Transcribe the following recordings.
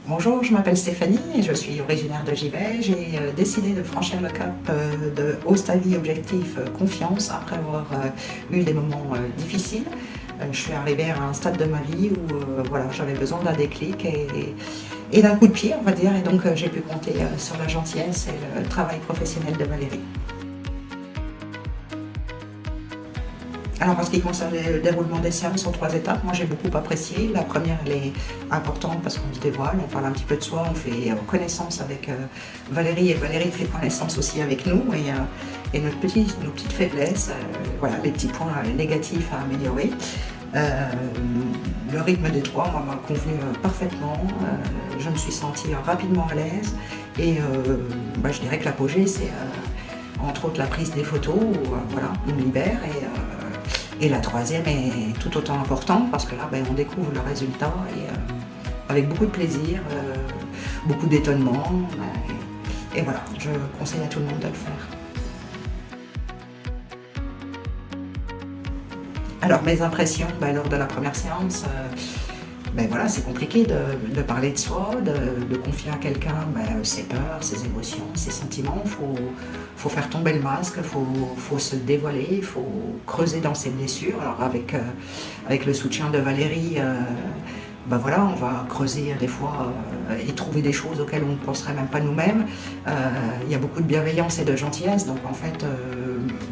Bonjour, je m'appelle Stéphanie et je suis originaire de Givet. J'ai décidé de franchir le cap de Haut-Stavie Objectif Confiance après avoir eu des moments difficiles. Je suis arrivée à un stade de ma vie où voilà, j'avais besoin d'un déclic et d'un coup de pied, on va dire, et donc j'ai pu compter sur la gentillesse et le travail professionnel de Valérie. Alors en ce qui concerne le déroulement des séances en 3 étapes, moi j'ai beaucoup apprécié. La première elle est importante parce qu'on se dévoile, on parle un petit peu de soi, on fait connaissance avec Valérie et Valérie fait connaissance aussi avec nous et nos petites faiblesses, voilà, les petits points négatifs à améliorer. Le rythme des 3 moi, m'a convenu parfaitement, je me suis sentie rapidement à l'aise et je dirais que l'apogée c'est entre autres la prise des photos où voilà, on me libère et la troisième est tout autant importante parce que là, on découvre le résultat et, avec beaucoup de plaisir, beaucoup d'étonnement. Et voilà, je conseille à tout le monde de le faire. Alors mes impressions lors de la première séance, voilà, c'est compliqué de parler de soi, de confier à quelqu'un ses peurs, ses émotions, ses sentiments. Faut faire tomber le masque, faut se dévoiler, il faut creuser dans ses blessures. Alors avec le soutien de Valérie, voilà, on va creuser des fois et trouver des choses auxquelles on ne penserait même pas nous-mêmes. Il y a beaucoup de bienveillance et de gentillesse, donc en fait,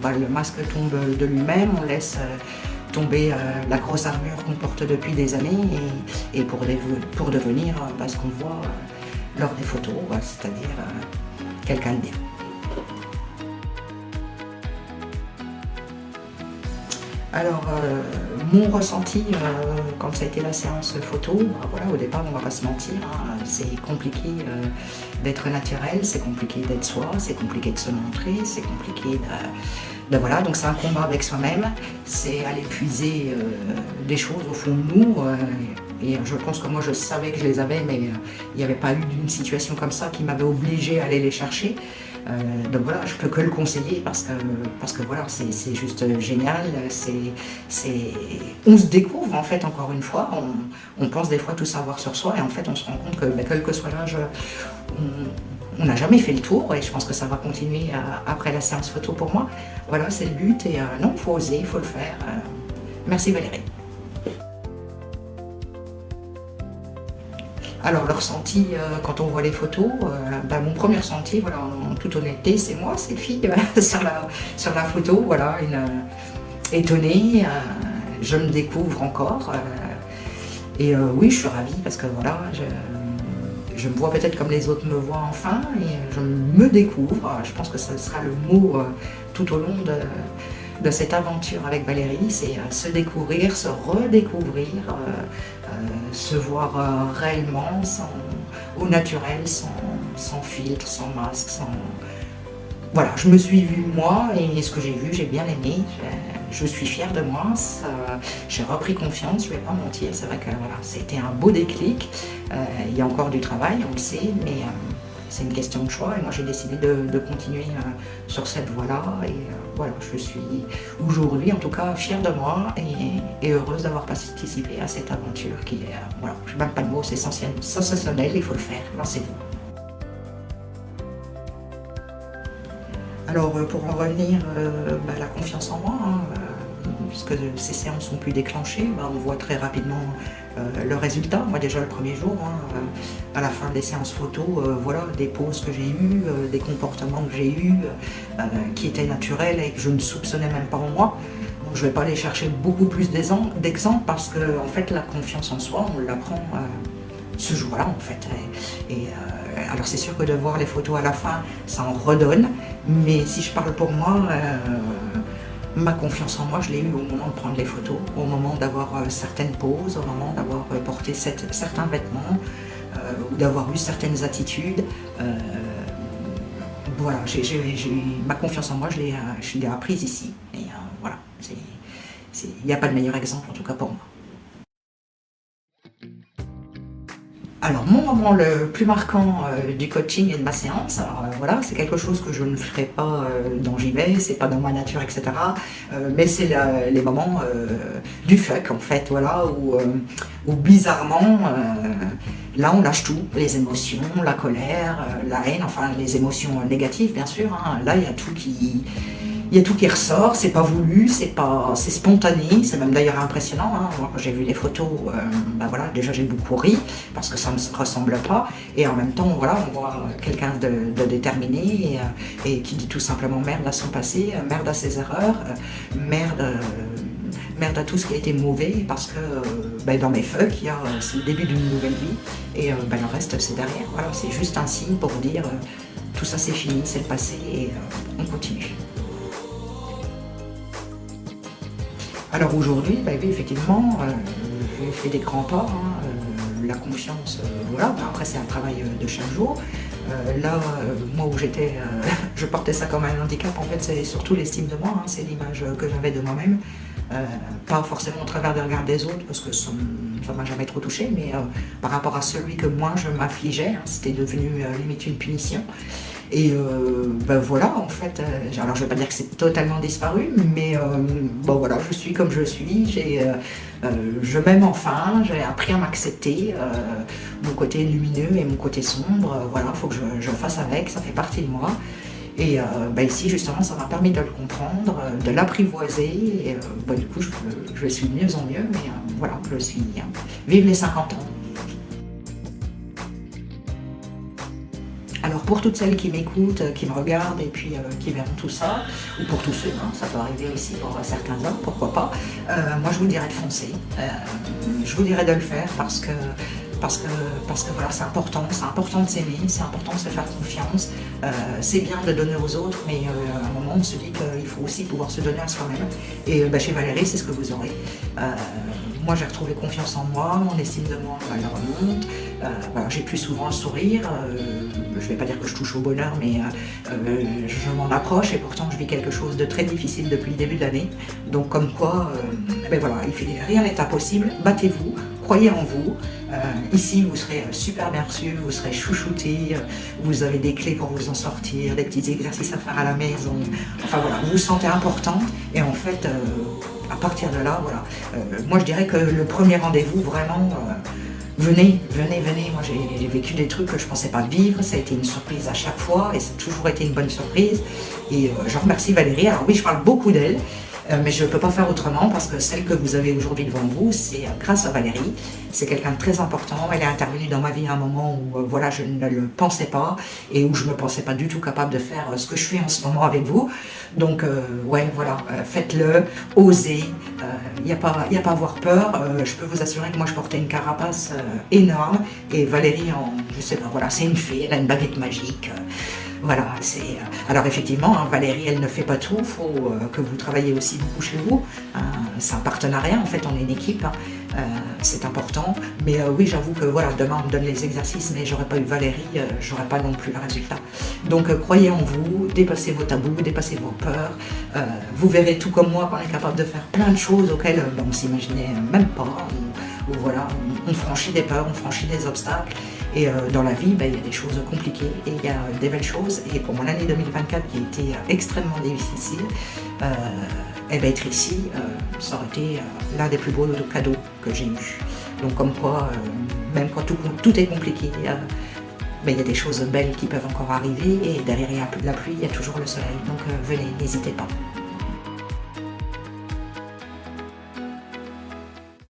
le masque tombe de lui-même, on laisse tomber la grosse armure qu'on porte depuis des années et pour devenir ce qu'on voit lors des photos, c'est-à-dire quelqu'un de bien. Alors, mon ressenti quand ça a été la séance photo, voilà, au départ, on va pas se mentir, hein, c'est compliqué d'être naturel, c'est compliqué d'être soi, c'est compliqué de se montrer, c'est compliqué voilà, donc c'est un combat avec soi-même, c'est aller puiser des choses au fond de nous, et je pense que moi je savais que je les avais, mais il n'y avait pas eu d'une situation comme ça qui m'avait obligée à aller les chercher. Donc voilà, je peux que le conseiller parce que voilà, c'est juste génial. On se découvre en fait encore une fois. On pense des fois tout savoir sur soi et en fait on se rend compte que quel que soit l'âge, on n'a jamais fait le tour et je pense que ça va continuer après la séance photo pour moi. Voilà, c'est le but et non, il faut oser, il faut le faire. Merci Valérie. Alors le ressenti quand on voit les photos, mon premier ressenti, voilà, en toute honnêteté, c'est moi, cette fille sur la photo, voilà, étonnée, je me découvre encore. Et oui, je suis ravie parce que voilà, je me vois peut-être comme les autres me voient enfin et je me découvre. Je pense que ce sera le mot tout au long de cette aventure avec Valérie, c'est se découvrir, se redécouvrir, se voir réellement, au naturel, sans filtre, sans masque, Voilà, je me suis vue moi et ce que j'ai vu, j'ai bien aimé. Je suis fière de moi, j'ai repris confiance, je ne vais pas mentir, c'est vrai que voilà, c'était un beau déclic. Il y a encore du travail, on le sait, mais c'est une question de choix et moi j'ai décidé de continuer sur cette voie-là et voilà, je suis aujourd'hui en tout cas fière de moi et heureuse d'avoir participé à cette aventure qui est, voilà, je n'ai même pas de mots, c'est sensationnel, il faut le faire, lancez-vous. Alors pour en revenir, la confiance en moi, hein, puisque ces séances sont plus déclenchées, on voit très rapidement le résultat. Moi déjà le premier jour, hein, à la fin des séances photos, voilà, des poses que j'ai eues, des comportements que j'ai eus, qui étaient naturels et que je ne soupçonnais même pas en moi. Donc je ne vais pas aller chercher beaucoup plus d'exemples parce que en fait la confiance en soi, on l'apprend ce jour-là en fait. Alors c'est sûr que de voir les photos à la fin, ça en redonne, mais si je parle pour moi, ma confiance en moi, je l'ai eue au moment de prendre les photos, au moment d'avoir certaines poses, au moment d'avoir porté certains vêtements, ou d'avoir eu certaines attitudes. Voilà, ma confiance en moi, je l'ai apprise ici. Et voilà, il n'y a pas de meilleur exemple en tout cas pour moi. Alors mon moment le plus marquant du coaching et de ma séance, alors voilà, c'est quelque chose que je ne ferai pas dont j'y vais, c'est pas dans ma nature, etc. Mais c'est les moments du fuck en fait, voilà, où bizarrement Là, on lâche tout, les émotions, la colère, la haine, enfin les émotions négatives, bien sûr. Hein. Là, il y a tout qui ressort, c'est pas voulu, c'est spontané, c'est même d'ailleurs impressionnant. Hein. Moi, quand j'ai vu les photos, ben voilà, déjà j'ai beaucoup ri parce que ça ne se ressemble pas, et en même temps, voilà, on voit quelqu'un de déterminé et qui dit tout simplement merde à son passé, merde à ses erreurs, merde à tout ce qui a été mauvais, parce que ben, dans mes feux, c'est le début d'une nouvelle vie, et ben, le reste c'est derrière. Voilà, c'est juste un signe pour dire tout ça c'est fini, c'est le passé, et on continue. Alors aujourd'hui, bah oui, effectivement, j'ai fait des grands pas, hein, la confiance, voilà, bah après c'est un travail de chaque jour. Là, moi où j'étais, je portais ça comme un handicap, en fait c'est surtout l'estime de moi, hein, c'est l'image que j'avais de moi-même. Pas forcément au travers des regards des autres, parce que ça m'a jamais trop touché, mais par rapport à celui que moi je m'affligeais, hein, c'était devenu limite une punition. Et ben voilà, en fait, alors je ne vais pas dire que c'est totalement disparu, mais bon voilà, je suis comme je suis, je m'aime enfin, j'ai appris à m'accepter, mon côté lumineux et mon côté sombre, voilà, il faut que je fasse avec, ça fait partie de moi. Et ben ici, justement, ça m'a permis de le comprendre, de l'apprivoiser, et ben, du coup, je suis de mieux en mieux, mais voilà, je suis... vive les 50 ans. Alors pour toutes celles qui m'écoutent, qui me regardent et puis qui verront tout ça, ou pour tous ceux, hein, ça peut arriver aussi pour certains hommes, pourquoi pas, moi je vous dirais de foncer, je vous dirais de le faire parce que voilà, c'est important de s'aimer, c'est important de se faire confiance, c'est bien de donner aux autres, mais à un moment on se dit qu'il faut aussi pouvoir se donner à soi-même, et bah, chez Valérie c'est ce que vous aurez. Moi j'ai retrouvé confiance en moi, mon estime de moi elle remonte, voilà, j'ai plus souvent le sourire, je ne vais pas dire que je touche au bonheur, mais je m'en approche, et pourtant je vis quelque chose de très difficile depuis le début de l'année, donc comme quoi, ben voilà, rien n'est impossible, battez-vous, croyez en vous. Ici, vous serez super bien reçus, vous serez chouchoutés, vous avez des clés pour vous en sortir, des petits exercices à faire à la maison. Enfin voilà, vous vous sentez important, et en fait, à partir de là, voilà, moi je dirais que le premier rendez-vous, vraiment, venez. Moi j'ai vécu des trucs que je ne pensais pas vivre, ça a été une surprise à chaque fois, et ça a toujours été une bonne surprise. Et je remercie Valérie. Alors oui, je parle beaucoup d'elle. Mais je ne peux pas faire autrement, parce que celle que vous avez aujourd'hui devant vous, c'est grâce à Valérie. C'est quelqu'un de très important. Elle est intervenue dans ma vie à un moment où voilà, je ne le pensais pas, et où je ne me pensais pas du tout capable de faire ce que je fais en ce moment avec vous. Donc ouais, voilà, faites-le, osez, il n'y a pas à avoir peur. Je peux vous assurer que moi je portais une carapace énorme, et Valérie, je sais pas, voilà, c'est une fée, elle a une baguette magique. Voilà, alors effectivement, hein, Valérie, elle ne fait pas tout, il faut que vous travaillez aussi beaucoup chez vous. C'est un partenariat, en fait, on est une équipe, hein, c'est important. Mais oui, j'avoue que voilà, demain on me donne les exercices, mais j'aurais pas eu Valérie, j'aurais pas non plus le résultat. Donc croyez en vous, dépassez vos tabous, dépassez vos peurs. Vous verrez tout comme moi qu'on est capable de faire plein de choses auxquelles on ne s'imaginait même pas. Où voilà, on franchit des peurs, on franchit des obstacles. Et dans la vie, ben, il y a des choses compliquées et il y a des belles choses. Et pour mon année 2024 qui a été extrêmement difficile, et ben, être ici, ça aurait été l'un des plus beaux cadeaux que j'ai eu. Donc comme quoi, même quand tout est compliqué, ben, il y a des choses belles qui peuvent encore arriver, et derrière la pluie, il y a toujours le soleil. Donc venez, n'hésitez pas.